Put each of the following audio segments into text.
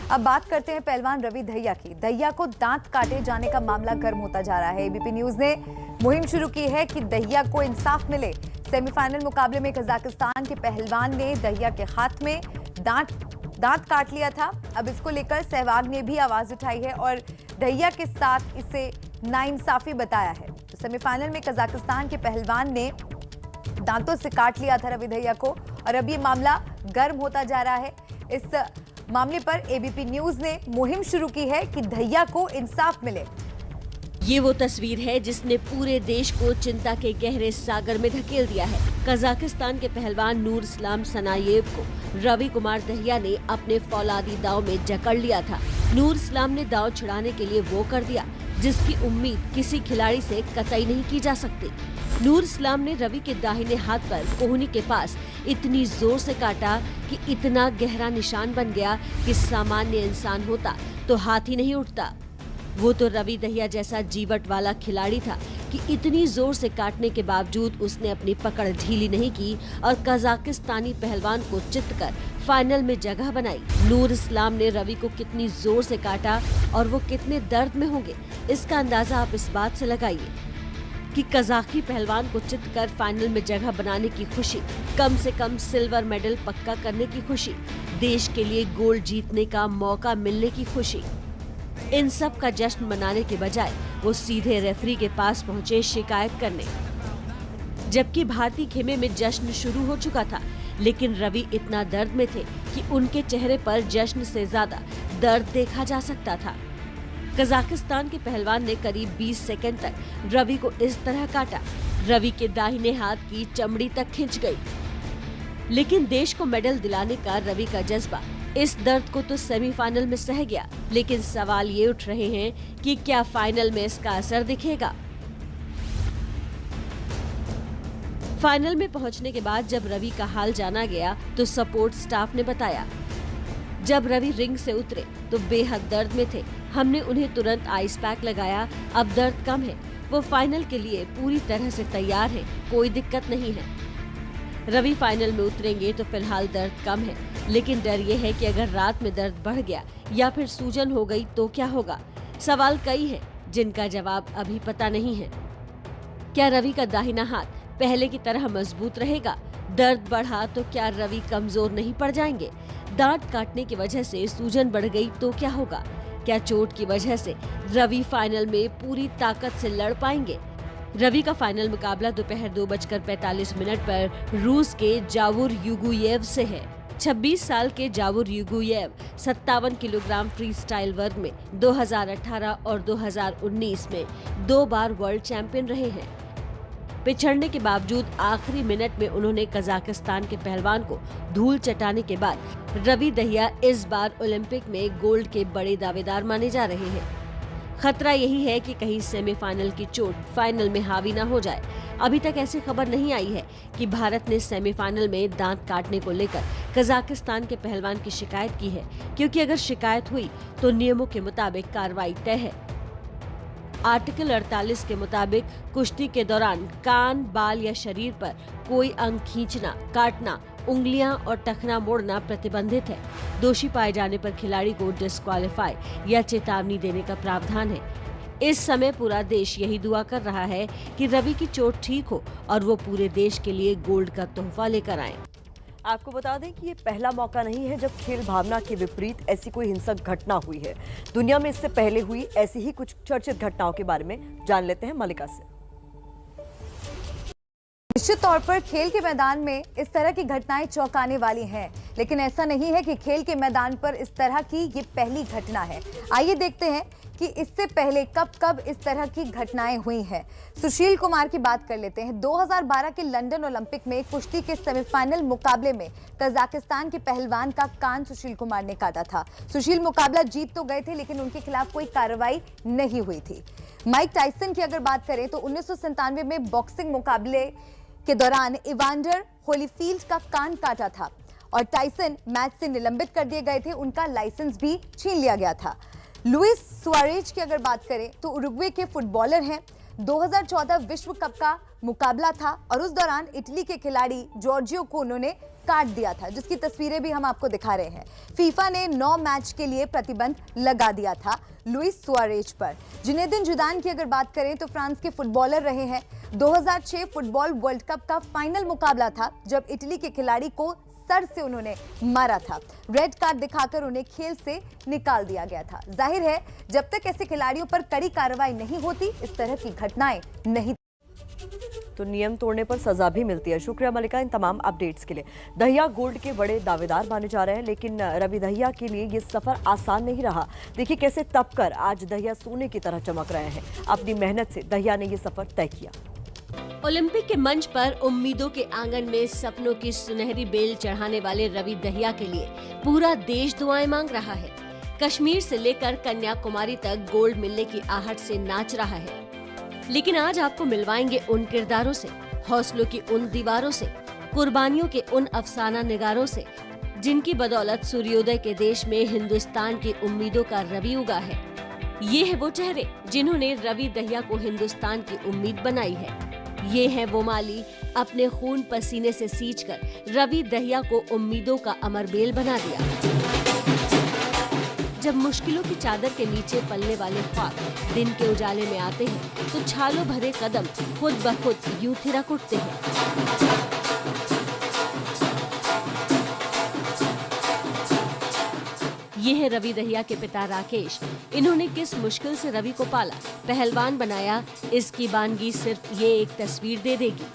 अब बात करते हैं पहलवान रवि दहिया की। दहिया को दांत काटे जाने का मामला गर्म होता जा रहा है। एबीपी न्यूज ने मुहिम शुरू की है कि दहिया को इंसाफ मिले। सेमीफाइनल मुकाबले में कजाकिस्तान के पहलवान ने दहिया के हाथ में दांत काट लिया था। अब इसको लेकर सहवाग ने भी आवाज उठाई है और दहिया के साथ इसे नाइंसाफी बताया है। तो सेमीफाइनल में कजाकिस्तान के पहलवान ने दांतों से काट लिया था रवि दहिया को और अब ये मामला गर्म होता जा रहा है। इस मामले पर एबीपी न्यूज ने मुहिम शुरू की है कि दहिया को इंसाफ मिले। ये वो तस्वीर है जिसने पूरे देश को चिंता के गहरे सागर में धकेल दिया है। कजाकिस्तान के पहलवान नूर इस्लाम सनायेव को रवि कुमार दहिया ने अपने फौलादी दांव में जकड़ लिया था। नूर इस्लाम ने दांव छुड़ाने के लिए वो कर दिया जिसकी उम्मीद किसी खिलाड़ी से कतई नहीं की जा सकती। नूर इस्लाम ने रवि के दाहिने हाथ पर कोहनी के पास इतनी जोर से काटा कि इतना गहरा निशान बन गया कि सामान्य इंसान होता तो हाथ ही नहीं उठता। वो तो रवि दहिया जैसा जीवट वाला खिलाड़ी था कि इतनी जोर से काटने के बावजूद उसने अपनी पकड़ ढीली नहीं की और कजाकिस्तानी पहलवान को चित कर फाइनल में जगह बनाई। नूर इस्लाम ने रवि को कितनी जोर से काटा और वो कितने दर्द में होंगे, इसका अंदाजा आप इस बात से लगाइए कि कजाकी पहलवान को चित कर फाइनल में जगह बनाने की खुशी, कम से कम सिल्वर मेडल पक्का करने की खुशी, देश के लिए गोल्ड जीतने का मौका मिलने की खुशी, इन सब का जश्न मनाने के बजाय वो सीधे रेफरी के पास पहुंचे शिकायत करने। जबकि भारतीय खेमे में जश्न शुरू हो चुका था, लेकिन रवि इतना दर्द में थे कि उनके चेहरे पर जश्न से ज्यादा दर्द देखा जा सकता था। कजाकिस्तान के पहलवान ने करीब 20 सेकंड तक रवि को इस तरह काटा, रवि के दाहिने हाथ की चमड़ी तक खिंच गई। लेकिन देश को मेडल दिलाने का रवि का जज्बा इस दर्द को तो सेमीफाइनल में सह गया, लेकिन सवाल ये उठ रहे हैं कि क्या फाइनल में इसका असर दिखेगा। फाइनल में पहुंचने के बाद जब रवि का हाल जाना गया तो सपोर्ट स्टाफ ने बताया, जब रवि रिंग से उतरे तो बेहद दर्द में थे। हमने उन्हें तुरंत आइस पैक लगाया, अब दर्द कम है, वो फाइनल के लिए पूरी तरह से तैयार है, कोई दिक्कत नहीं है। रवि फाइनल में उतरेंगे तो फिलहाल दर्द कम है, लेकिन डर ये है कि अगर रात में दर्द बढ़ गया या फिर सूजन हो गई तो क्या होगा। सवाल कई हैं जिनका जवाब अभी पता नहीं है। क्या रवि का दाहिना हाथ पहले की तरह मजबूत रहेगा? दर्द बढ़ा तो क्या रवि कमजोर नहीं पड़ जाएंगे? दांत काटने की वजह से सूजन बढ़ गई तो क्या होगा? क्या चोट की वजह से रवि फाइनल में पूरी ताकत से लड़ पाएंगे? रवि का फाइनल मुकाबला दोपहर 2:45 पर रूस के जावुर युगुयेव से है। 26 साल के जावुर युगुयेव 57 किलोग्राम फ्री स्टाइल वर्ग में 2018 और 2019 में 2 बार वर्ल्ड चैंपियन रहे हैं। पिछड़ने के बावजूद आखिरी मिनट में उन्होंने कजाकिस्तान के पहलवान को धूल चटाने के बाद रवि दहिया इस बार ओलंपिक में गोल्ड के बड़े दावेदार माने जा रहे हैं। खतरा यही है कि कहीं सेमीफाइनल की चोट फाइनल में हावी न हो जाए। अभी तक ऐसी खबर नहीं आई है कि भारत ने सेमीफाइनल में दांत काटने को लेकर कजाकिस्तान के पहलवान की शिकायत की है, क्योंकि अगर शिकायत हुई तो नियमों के मुताबिक कार्रवाई तय है। आर्टिकल 48 के मुताबिक कुश्ती के दौरान कान, बाल या शरीर पर कोई अंग खींचना, काटना, उंगलियां और टखना मोड़ना प्रतिबंधित है। दोषी पाए जाने पर खिलाड़ी को डिस्क्वालीफाई या चेतावनी देने का प्रावधान है। इस समय पूरा देश यही दुआ कर रहा है कि रवि की चोट ठीक हो और वो पूरे देश के लिए गोल्ड का तोहफा लेकर आए। आपको बता दें कि ये पहला मौका नहीं है जब खेल भावना के विपरीत ऐसी कोई हिंसक घटना हुई है। दुनिया में इससे पहले हुई ऐसी ही कुछ चर्चित घटनाओं के बारे में जान लेते हैं मलिका से। निश्चित तौर पर खेल के मैदान में इस तरह की घटनाएं चौंकाने वाली हैं, लेकिन ऐसा नहीं है कि खेल के मैदान पर इस तरह की ये पहली घटना है। आइए देखते हैं कि इससे पहले कब कब इस तरह की घटनाएं हुई हैं। सुशील कुमार की बात कर लेते हैं। 2012 के लंदन ओलंपिक में कुश्ती के सेमीफाइनल मुकाबले में कजाकिस्तान के पहलवान का कान सुशील कुमार ने काटा था। सुशील मुकाबला जीत तो गए थे, लेकिन उनके खिलाफ कोई कार्रवाई नहीं हुई थी। माइक टायसन की अगर बात करें तो 1997 में बॉक्सिंग मुकाबले के दौरान इवांडर होलीफील्ड का कान काटा था और टायसन मैच से निलंबित कर दिए गए थे, उनका लाइसेंस भी छीन लिया गया था। लुइस सुआरेज की अगर बात करें तो उरुग्वे के फुटबॉलर हैं। 2014 विश्व कप का मुकाबला था और उस दौरान इटली के खिलाड़ी जॉर्जियो को उन्होंने काट दिया था, जिसकी तस्वीरें भी हम आपको दिखा रहे हैं। फीफा ने 9 मैच के लिए प्रतिबंध लगा दिया था लुइस सुआरेज पर। जिनेदिन जिदान की अगर बात करें तो फ्रांस के फुटबॉलर रहे हैं। 2006 फुटबॉल वर्ल्ड कप का फाइनल मुकाबला था जब इटली के खिलाड़ी को सर से उन्होंने मारा था। रेड कार्ड दिखाकर उन्हें खेल से निकाल दिया गया था। जाहिर है जब तक ऐसे खिलाड़ियों पर कड़ी कार्रवाई नहीं होती, इस तरह की घटनाएं नहीं। तो नियम तोड़ने पर सजा भी मिलती है। शुक्रिया मलिका इन तमाम अपडेट्स के लिए। दहिया गोल्ड के बड़े दावेदार माने जा रहे हैं, लेकिन रवि दहिया के लिए ये सफर आसान नहीं रहा। देखिए कैसे तपकर आज दहिया सोने की तरह चमक रहे हैं। अपनी मेहनत से दहिया ने ये सफर तय किया। ओलंपिक के मंच पर उम्मीदों के आंगन में सपनों की सुनहरी बेल चढ़ाने वाले रवि दहिया के लिए पूरा देश दुआएं मांग रहा है। कश्मीर से लेकर कन्याकुमारी तक गोल्ड मिलने की आहट से नाच रहा है। लेकिन आज आपको मिलवाएंगे उन किरदारों से, हौसलों की उन दीवारों से, कुर्बानियों के उन अफसाना निगारों से, जिनकी बदौलत सूर्योदय के देश में हिंदुस्तान की उम्मीदों का रवि उगा है। ये है वो चेहरे जिन्होंने रवि दहिया को हिंदुस्तान की उम्मीद बनाई है। ये है वो माली अपने खून पसीने से सींचकर रवि दहिया को उम्मीदों का अमरबेल बना दिया। जब मुश्किलों की चादर के नीचे पलने वाले ख्वाब दिन के उजाले में आते हैं तो छालों भरे कदम खुद ब खुद यूं थिरक उठते हैं। ये है रवि दहिया के पिता राकेश। इन्होंने किस मुश्किल से रवि को पाला, पहलवान बनाया, इसकी बानगी सिर्फ ये एक तस्वीर दे देगी।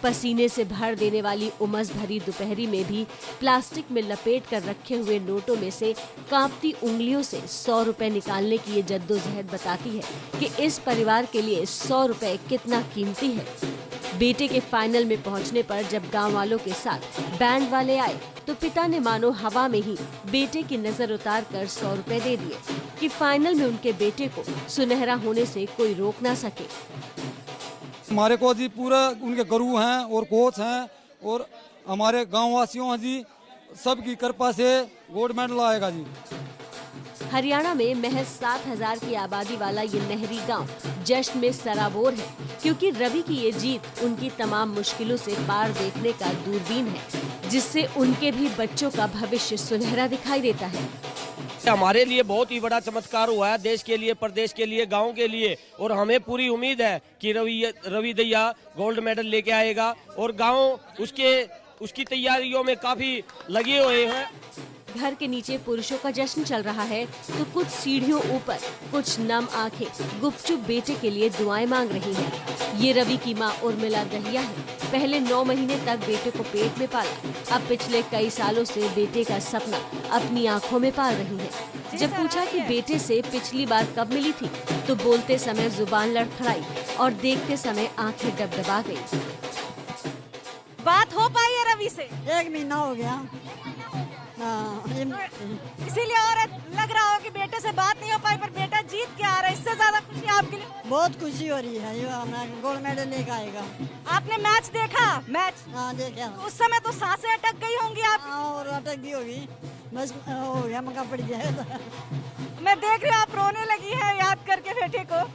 पसीने से भर देने वाली उमस भरी दोपहरी में भी प्लास्टिक में लपेट कर रखे हुए नोटों में से कांपती उंगलियों से 100 रुपए निकालने की ये जद्दोजहद बताती है कि इस परिवार के लिए 100 रुपए कितना कीमती है। बेटे के फाइनल में पहुंचने पर जब गांव वालों के साथ बैंड वाले आए तो पिता ने मानो हवा में ही बेटे की नजर उतार कर 100 रुपए दे दिए कि फाइनल में उनके बेटे को सुनहरा होने से कोई रोक ना सके। हमारे को जी पूरा उनके गुरु हैं और कोच हैं और हमारे गाँव वासियों जी सबकी कृपा से गोल्ड मेडल आएगा जी। हरियाणा में महज 7,000 की आबादी वाला ये नहरी गांव जश्न में सराबोर है, क्योंकि रवि की ये जीत उनकी तमाम मुश्किलों से पार देखने का दूरबीन है, जिससे उनके भी बच्चों का भविष्य सुनहरा दिखाई देता है। हमारे लिए बहुत ही बड़ा चमत्कार हुआ है, देश के लिए, प्रदेश के लिए, गांव के लिए, और हमें पूरी उम्मीद है कि रवि दहिया गोल्ड मेडल लेके आएगा और गांव उसकी तैयारियों में काफी लगे हुए हैं। घर के नीचे पुरुषों का जश्न चल रहा है तो कुछ सीढ़ियों ऊपर कुछ नम आंखें गुपचुप बेटे के लिए दुआएं मांग रही हैं। ये रवि की मां उर्मिला दहिया है। पहले 9 महीने तक बेटे को पेट में पाला, अब पिछले कई सालों से बेटे का सपना अपनी आंखों में पाल रही है। जब पूछा कि बेटे से पिछली बार कब मिली थी तो बोलते समय जुबान लड़खड़ाई और देखते समय आंखें डबडबा गई। बात हो पाई है रवि से? 1 महीना हो गया। इसीलिए और लग रहा हो कि बेटे से बात नहीं हो पाई, पर बेटा जीत के आ रहा है, इससे ज्यादा खुशी आपके लिए? बहुत खुशी हो रही है, ये हमें गोल्ड मेडल लेकर आएगा। आपने मैच देखा? मैच देखा। उस समय तो सांसें अटक गई होंगी आप? और अटक गई होगी, बस हो गया, मौका पड़ गया। मैं देख रही हूँ आप रोने लगी है याद करके बेटे को।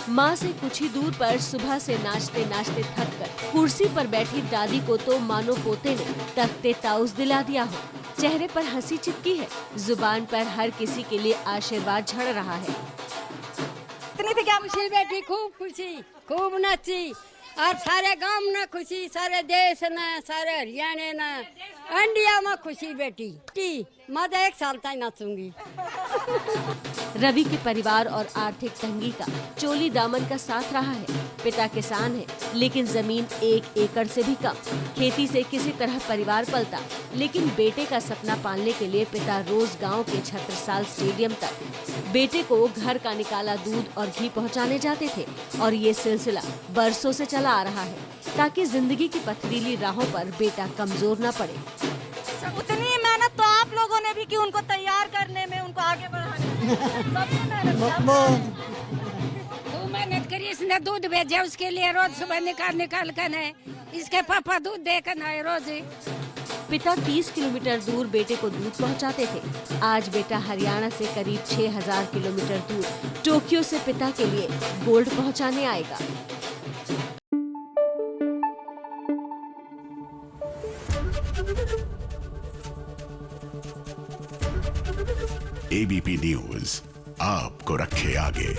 माँ से कुछ ही दूर पर सुबह से नाचते नाचते थक कर कुर्सी पर बैठी दादी को तो मानो पोते ने तख्ते ताउस दिला दिया हो। चेहरे पर हंसी चिपकी है, जुबान पर हर किसी के लिए आशीर्वाद झड़ रहा है। इतनी थी क्या खुशी बेटी, खूब खुशी, खूब नाची, और सारे गांव में खुशी, सारे देश में, सारे हरियाणा में, इंडिया में खुशी बेटी की। मैं तो 1 साल तक नाचूंगी। रवि के परिवार और आर्थिक तंगी का चोली दामन का साथ रहा है। पिता किसान है, लेकिन जमीन 1 एकड़ से भी कम। खेती से किसी तरह परिवार पलता, लेकिन बेटे का सपना पालने के लिए पिता रोज गांव के छत्रसाल स्टेडियम तक बेटे को घर का निकाला दूध और घी पहुंचाने जाते थे। और ये सिलसिला बरसों से चला आ रहा है, ताकि जिंदगी की पथरीली राहों पर बेटा कमजोर न पड़े। उतनी मेहनत तो आप लोगों ने भी की उनको तैयार करने में, उनको आगे बढ़ाने में। खूब मेहनत करी, इसने दूध भेजा उसके लिए, रोज सुबह निकाल कर है, इसके पापा दूध देकर आए रोज। पिता 30 किलोमीटर दूर बेटे को दूध पहुंचाते थे। आज बेटा हरियाणा से करीब 6000 किलोमीटर दूर टोक्यो से पिता के लिए गोल्ड पहुंचाने आएगा। एबीपी न्यूज आपको रखे आगे।